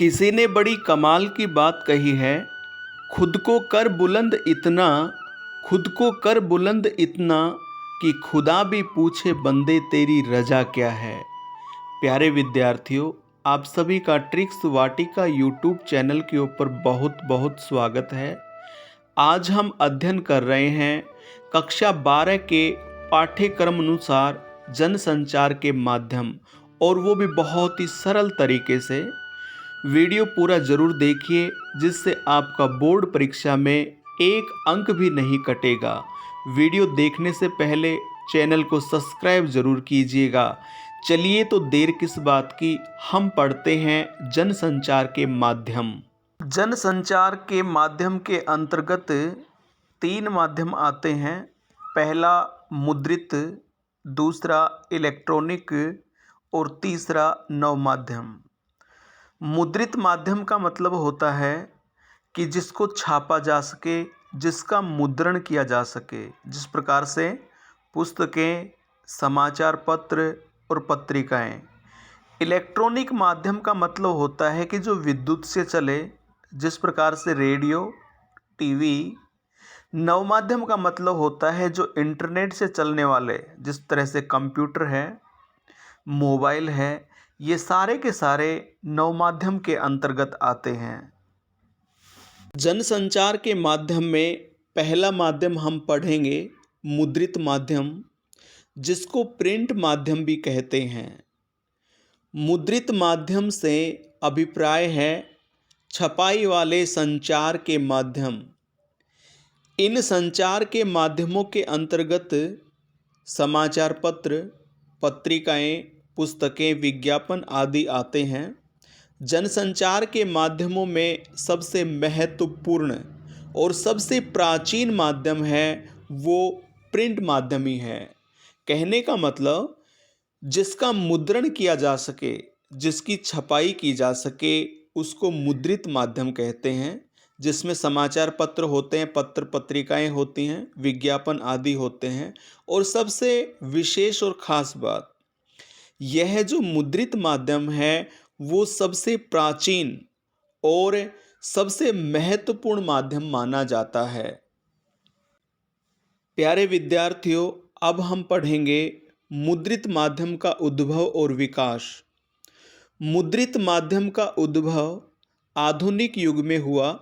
किसी ने बड़ी कमाल की बात कही है। खुद को कर बुलंद इतना, खुद को कर बुलंद इतना कि खुदा भी पूछे बंदे तेरी रजा क्या है। प्यारे विद्यार्थियों, आप सभी का ट्रिक्स वाटिका यूट्यूब चैनल के ऊपर बहुत बहुत स्वागत है। आज हम अध्ययन कर रहे हैं कक्षा 12 के पाठ्यक्रम अनुसार जनसंचार के माध्यम, और वो भी बहुत ही सरल तरीके से। वीडियो पूरा ज़रूर देखिए, जिससे आपका बोर्ड परीक्षा में एक अंक भी नहीं कटेगा। वीडियो देखने से पहले चैनल को सब्सक्राइब ज़रूर कीजिएगा। चलिए तो देर किस बात की, हम पढ़ते हैं जनसंचार के माध्यम। जनसंचार के माध्यम के अंतर्गत 3 माध्यम आते हैं। पहला मुद्रित, दूसरा इलेक्ट्रॉनिक और तीसरा नव माध्यम। मुद्रित माध्यम का मतलब होता है कि जिसको छापा जा सके, जिसका मुद्रण किया जा सके, जिस प्रकार से पुस्तकें, समाचार पत्र और पत्रिकाएं। इलेक्ट्रॉनिक माध्यम का मतलब होता है कि जो विद्युत से चले, जिस प्रकार से रेडियो, टीवी। नव माध्यम का मतलब होता है जो इंटरनेट से चलने वाले, जिस तरह से कंप्यूटर है, मोबाइल है। ये सारे के सारे नव माध्यम के अंतर्गत आते हैं। जनसंचार के माध्यम में पहला माध्यम हम पढ़ेंगे मुद्रित माध्यम, जिसको प्रिंट माध्यम भी कहते हैं। मुद्रित माध्यम से अभिप्राय है छपाई वाले संचार के माध्यम। इन संचार के माध्यमों के अंतर्गत समाचार पत्र, पत्रिकाएं, पुस्तकें, विज्ञापन आदि आते हैं। जनसंचार के माध्यमों में सबसे महत्वपूर्ण और सबसे प्राचीन माध्यम है वो प्रिंट माध्यम ही है। कहने का मतलब जिसका मुद्रण किया जा सके, जिसकी छपाई की जा सके, उसको मुद्रित माध्यम कहते हैं। जिसमें समाचार पत्र होते हैं, पत्र पत्रिकाएं होती हैं, विज्ञापन आदि होते हैं। और सबसे विशेष और ख़ास बात, यह जो मुद्रित माध्यम है वो सबसे प्राचीन और सबसे महत्वपूर्ण माध्यम माना जाता है। प्यारे विद्यार्थियों, अब हम पढ़ेंगे मुद्रित माध्यम का उद्भव और विकास। मुद्रित माध्यम का उद्भव आधुनिक युग में हुआ।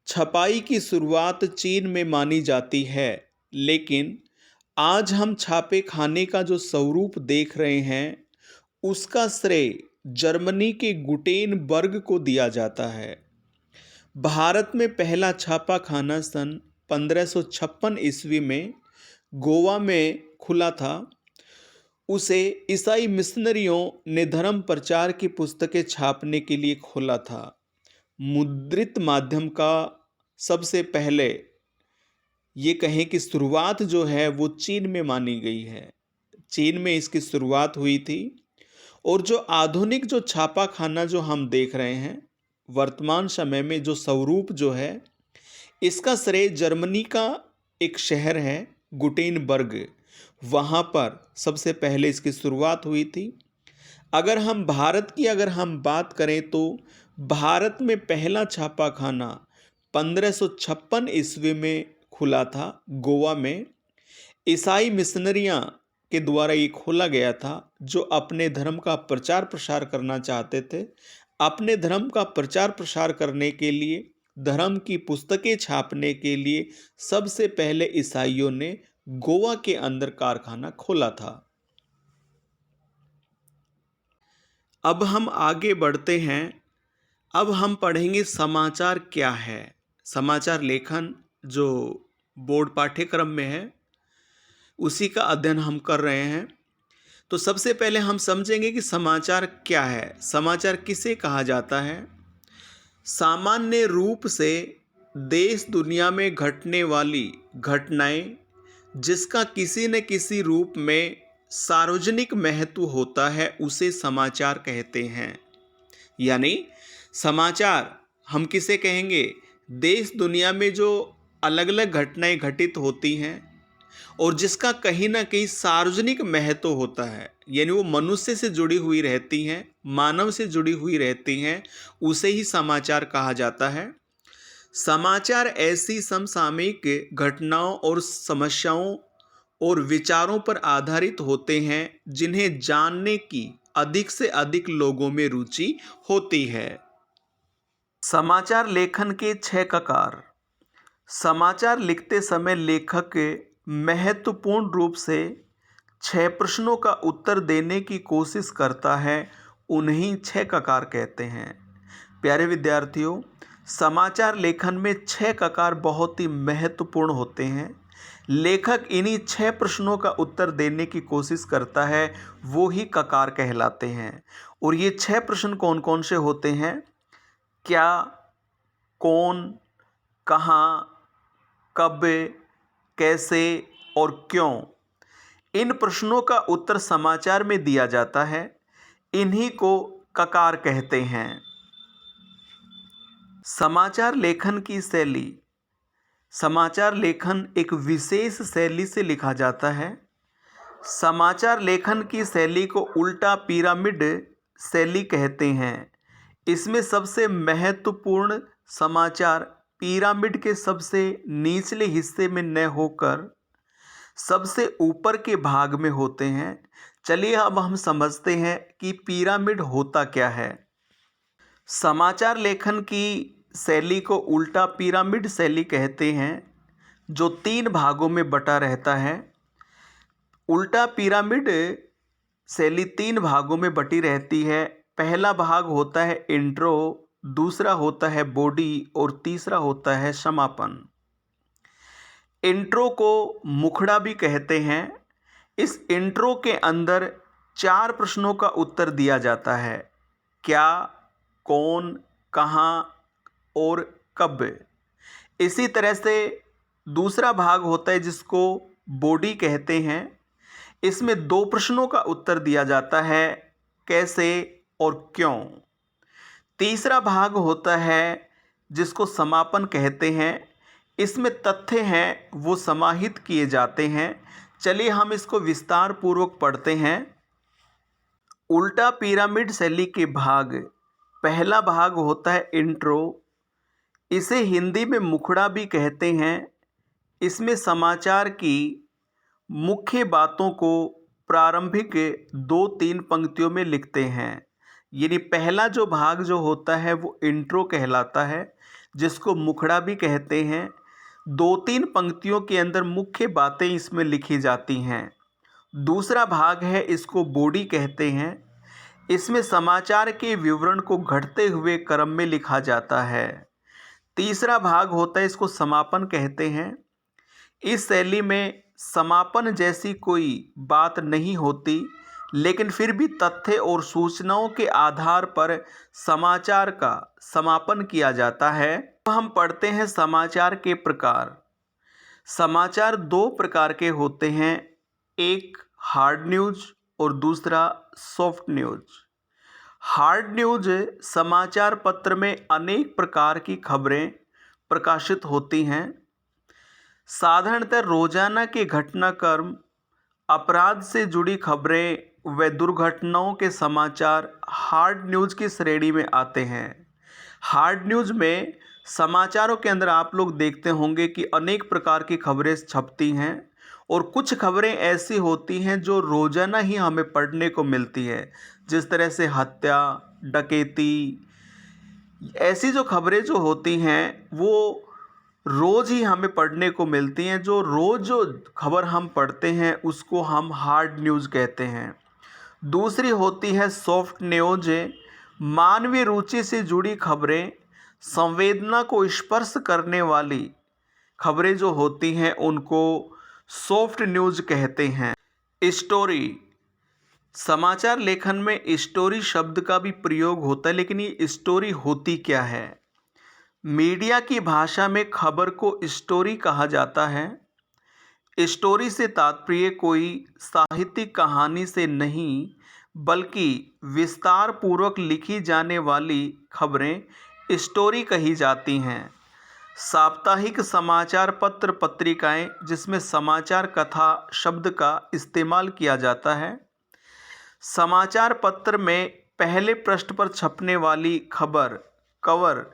छपाई की शुरुआत चीन में मानी जाती है, लेकिन आज हम छापे खाने का जो स्वरूप देख रहे हैं, उसका श्रेय जर्मनी के गुटेनबर्ग को दिया जाता है। भारत में पहला छापा खाना सन 1556 ईस्वी में गोवा में खुला था। उसे ईसाई मिशनरियों ने धर्म प्रचार की पुस्तकें छापने के लिए खोला था। मुद्रित माध्यम का सबसे पहले ये कहें कि शुरुआत जो है वो चीन में मानी गई है। चीन में इसकी शुरुआत हुई थी। और जो आधुनिक जो छापा खाना जो हम देख रहे हैं वर्तमान समय में, जो स्वरूप जो है, इसका श्रेय जर्मनी का एक शहर है गुटेनबर्ग, वहाँ पर सबसे पहले इसकी शुरुआत हुई थी। अगर हम भारत की बात करें तो भारत में पहला छापा खाना 1556 ईस्वी में खुला था गोवा में। ईसाई मिशनरियाँ के द्वारा ये खोला गया था, जो अपने धर्म का प्रचार प्रसार करना चाहते थे। अपने धर्म का प्रचार प्रसार करने के लिए, धर्म की पुस्तकें छापने के लिए सबसे पहले ईसाइयों ने गोवा के अंदर कारखाना खोला था। अब हम आगे बढ़ते हैं। अब हम पढ़ेंगे समाचार क्या है। समाचार लेखन जो बोर्ड पाठ्यक्रम में है, उसी का अध्ययन हम कर रहे हैं। तो सबसे पहले हम समझेंगे कि समाचार क्या है। समाचार किसे कहा जाता है? सामान्य रूप से देश दुनिया में घटने वाली घटनाएं, जिसका किसी न किसी रूप में सार्वजनिक महत्व होता है, उसे समाचार कहते हैं। यानी समाचार हम किसे कहेंगे? देश दुनिया में जो अलग अलग घटनाएं घटित होती हैं, और जिसका कहीं ना कहीं सार्वजनिक महत्व होता है, यानी वो मनुष्य से जुड़ी हुई रहती हैं, मानव से जुड़ी हुई रहती हैं, उसे ही समाचार कहा जाता है। समाचार ऐसी समसामयिक घटनाओं और समस्याओं और विचारों पर आधारित होते हैं जिन्हें जानने की अधिक से अधिक लोगों में रुचि होती है। समाचार लेखन के 6 ककार। समाचार लिखते समय लेखक महत्वपूर्ण रूप से 6 प्रश्नों का उत्तर देने की कोशिश करता है, उन्हें 6 ककार कहते हैं। प्यारे विद्यार्थियों, समाचार लेखन में 6 ककार बहुत ही महत्वपूर्ण होते हैं। लेखक इन्हीं 6 प्रश्नों का उत्तर देने की कोशिश करता है, वो ही ककार कहलाते हैं। और ये 6 प्रश्न कौन कौन से होते हैं? क्या, कौन, कहाँ, कब, कैसे और क्यों। इन प्रश्नों का उत्तर समाचार में दिया जाता है, इन्हीं को ककार कहते हैं। समाचार लेखन की शैली। समाचार लेखन एक विशेष शैली से लिखा जाता है। समाचार लेखन की शैली को उल्टा पिरामिड शैली कहते हैं। इसमें सबसे महत्वपूर्ण समाचार पिरामिड के सबसे निचले हिस्से में न होकर सबसे ऊपर के भाग में होते हैं। चलिए अब हम समझते हैं कि पिरामिड होता क्या है। समाचार लेखन की शैली को उल्टा पिरामिड शैली कहते हैं, जो 3 भागों में बटा रहता है। उल्टा पिरामिड शैली 3 भागों में बटी रहती है। पहला भाग होता है इंट्रो, दूसरा होता है बॉडी और तीसरा होता है समापन। इंट्रो को मुखड़ा भी कहते हैं। इस इंट्रो के अंदर 4 प्रश्नों का उत्तर दिया जाता है। क्या, कौन, कहाँ और कब। इसी तरह से दूसरा भाग होता है जिसको बॉडी कहते हैं। इसमें 2 प्रश्नों का उत्तर दिया जाता है, कैसे और क्यों। तीसरा भाग होता है जिसको समापन कहते हैं। इसमें तथ्य हैं वो समाहित किए जाते हैं। चलिए हम इसको विस्तार पूर्वक पढ़ते हैं। उल्टा पिरामिड शैली के भाग। पहला भाग होता है इंट्रो, इसे हिंदी में मुखड़ा भी कहते हैं। इसमें समाचार की मुख्य बातों को प्रारंभिक 2-3 पंक्तियों में लिखते हैं। यानी पहला जो भाग जो होता है वो इंट्रो कहलाता है, जिसको मुखड़ा भी कहते हैं। 2-3 पंक्तियों के अंदर मुख्य बातें इसमें लिखी जाती हैं। दूसरा भाग है, इसको बॉडी कहते हैं। इसमें समाचार के विवरण को घटते हुए क्रम में लिखा जाता है। तीसरा भाग होता है, इसको समापन कहते हैं। इस शैली में समापन जैसी कोई बात नहीं होती, लेकिन फिर भी तथ्य और सूचनाओं के आधार पर समाचार का समापन किया जाता है। अब हम पढ़ते हैं समाचार के प्रकार। समाचार 2 प्रकार के होते हैं, एक हार्ड न्यूज़ और दूसरा सॉफ्ट न्यूज़। हार्ड न्यूज़ समाचार पत्र में अनेक प्रकार की खबरें प्रकाशित होती हैं। साधारणतः रोजाना के घटनाक्रम, अपराध से जुड़ी खबरें व दुर्घटनाओं के समाचार हार्ड न्यूज़ की श्रेणी में आते हैं। हार्ड न्यूज़ में समाचारों के अंदर आप लोग देखते होंगे कि अनेक प्रकार की खबरें छपती हैं, और कुछ खबरें ऐसी होती हैं जो रोजाना ही हमें पढ़ने को मिलती है, जिस तरह से हत्या, डकैती। ऐसी जो खबरें जो होती हैं वो रोज़ ही हमें पढ़ने को मिलती हैं। जो रोज़ जो खबर हम पढ़ते हैं उसको हम हार्ड न्यूज़ कहते हैं। दूसरी होती है सॉफ्ट न्यूज़। मानवीय रुचि से जुड़ी खबरें, संवेदना को स्पर्श करने वाली खबरें जो होती हैं उनको सॉफ्ट न्यूज़ कहते हैं। स्टोरी। समाचार लेखन में स्टोरी शब्द का भी प्रयोग होता है, लेकिन ये स्टोरी होती क्या है? मीडिया की भाषा में खबर को स्टोरी कहा जाता है। स्टोरी से तात्पर्य कोई साहित्यिक कहानी से नहीं, बल्कि विस्तार पूर्वक लिखी जाने वाली खबरें स्टोरी कही जाती हैं। साप्ताहिक समाचार पत्र पत्रिकाएं जिसमें समाचार कथा शब्द का इस्तेमाल किया जाता है। समाचार पत्र में पहले पृष्ठ पर छपने वाली खबर कवर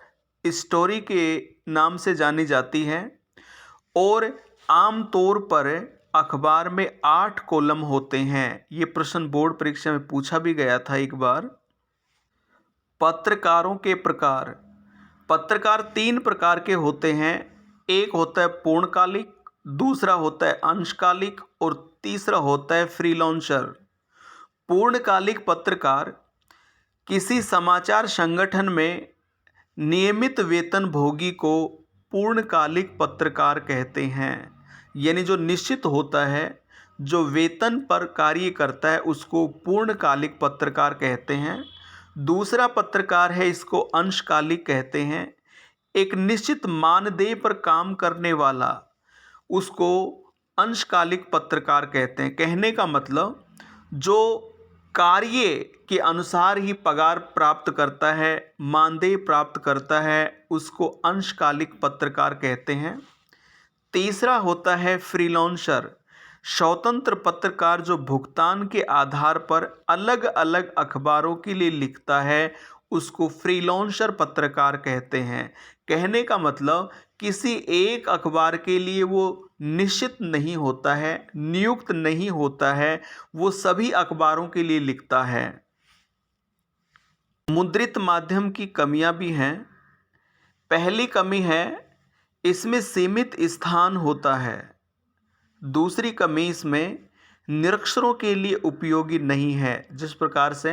स्टोरी के नाम से जानी जाती है और आमतौर पर अखबार में 8 कॉलम होते हैं। ये प्रश्न बोर्ड परीक्षा में पूछा भी गया था एक बार। पत्रकारों के प्रकार। पत्रकार 3 प्रकार के होते हैं। एक होता है पूर्णकालिक, दूसरा होता है अंशकालिक और तीसरा होता है फ्रीलांसर। पूर्णकालिक पत्रकार किसी समाचार संगठन में नियमित वेतनभोगी को पूर्णकालिक पत्रकार कहते हैं। यानी जो निश्चित होता है, जो वेतन पर कार्य करता है, उसको पूर्णकालिक पत्रकार कहते हैं। दूसरा पत्रकार है, इसको अंशकालिक कहते हैं। एक निश्चित मानदेय पर काम करने वाला, उसको अंशकालिक पत्रकार कहते हैं। कहने का मतलब जो कार्य के अनुसार ही पगार प्राप्त करता है, मानदेय प्राप्त करता है, उसको अंशकालिक पत्रकार कहते हैं। तीसरा होता है फ्रीलांसर, स्वतंत्र पत्रकार जो भुगतान के आधार पर अलग अलग अखबारों के लिए लिखता है, उसको फ्रीलांसर पत्रकार कहते हैं। कहने का मतलब किसी एक अखबार के लिए वो निश्चित नहीं होता है, नियुक्त नहीं होता है, वो सभी अखबारों के लिए लिखता है। मुद्रित माध्यम की कमियां भी हैं। पहली कमी है, इसमें सीमित स्थान होता है। दूसरी कमी, इसमें निरक्षरों के लिए उपयोगी नहीं है। जिस प्रकार से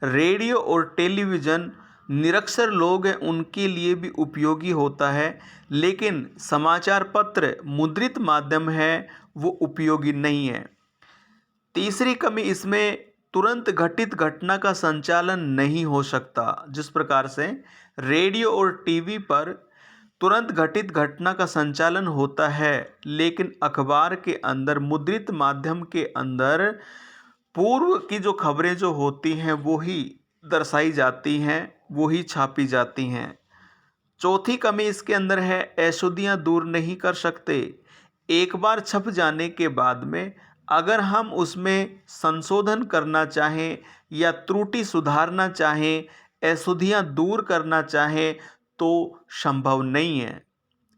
रेडियो और टेलीविज़न निरक्षर लोग हैं उनके लिए भी उपयोगी होता है, लेकिन समाचार पत्र मुद्रित माध्यम है, वो उपयोगी नहीं है। तीसरी कमी, इसमें तुरंत घटित घटना का संचालन नहीं हो सकता। जिस प्रकार से रेडियो और टीवी पर तुरंत घटित घटना का संचालन होता है, लेकिन अखबार के अंदर, मुद्रित माध्यम के अंदर पूर्व की जो खबरें जो होती हैं वो ही दर्शाई जाती हैं, वो ही छापी जाती हैं। चौथी कमी इसके अंदर है, अशुद्धियाँ दूर नहीं कर सकते। एक बार छप जाने के बाद में अगर हम उसमें संशोधन करना चाहें या त्रुटि सुधारना चाहें, अशुद्धियाँ दूर करना चाहें, तो संभव नहीं है।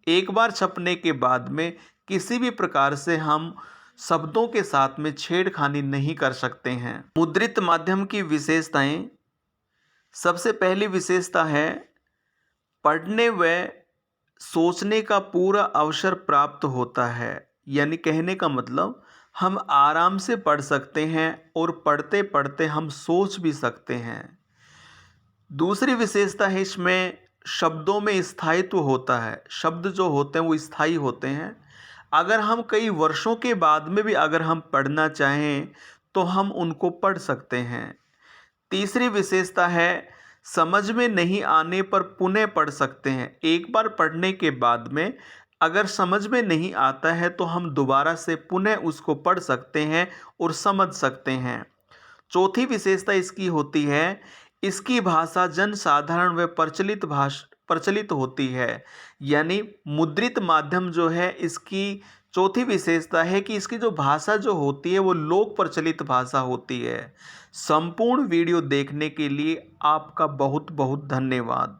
एक बार छपने के बाद में किसी भी प्रकार से हम शब्दों के साथ में छेड़खानी नहीं कर सकते हैं। मुद्रित माध्यम की विशेषताएं। सबसे पहली विशेषता है, पढ़ने व सोचने का पूरा अवसर प्राप्त होता है। यानी कहने का मतलब हम आराम से पढ़ सकते हैं और पढ़ते पढ़ते हम सोच भी सकते हैं। दूसरी विशेषता है, इसमें शब्दों में स्थायित्व होता है। शब्द जो होते हैं वो स्थायी होते हैं। अगर हम कई वर्षों के बाद में भी अगर हम पढ़ना चाहें तो हम उनको पढ़ सकते हैं। तीसरी विशेषता है, समझ में नहीं आने पर पुनः पढ़ सकते हैं। एक बार पढ़ने के बाद में अगर समझ में नहीं आता है तो हम दोबारा से पुनः उसको पढ़ सकते हैं और समझ सकते हैं। चौथी विशेषता इसकी होती है, इसकी भाषा जनसाधारण व प्रचलित होती है। यानी मुद्रित माध्यम जो है, इसकी चौथी विशेषता है कि इसकी जो भाषा जो होती है वो लोक प्रचलित भाषा होती है। संपूर्ण वीडियो देखने के लिए आपका बहुत बहुत धन्यवाद।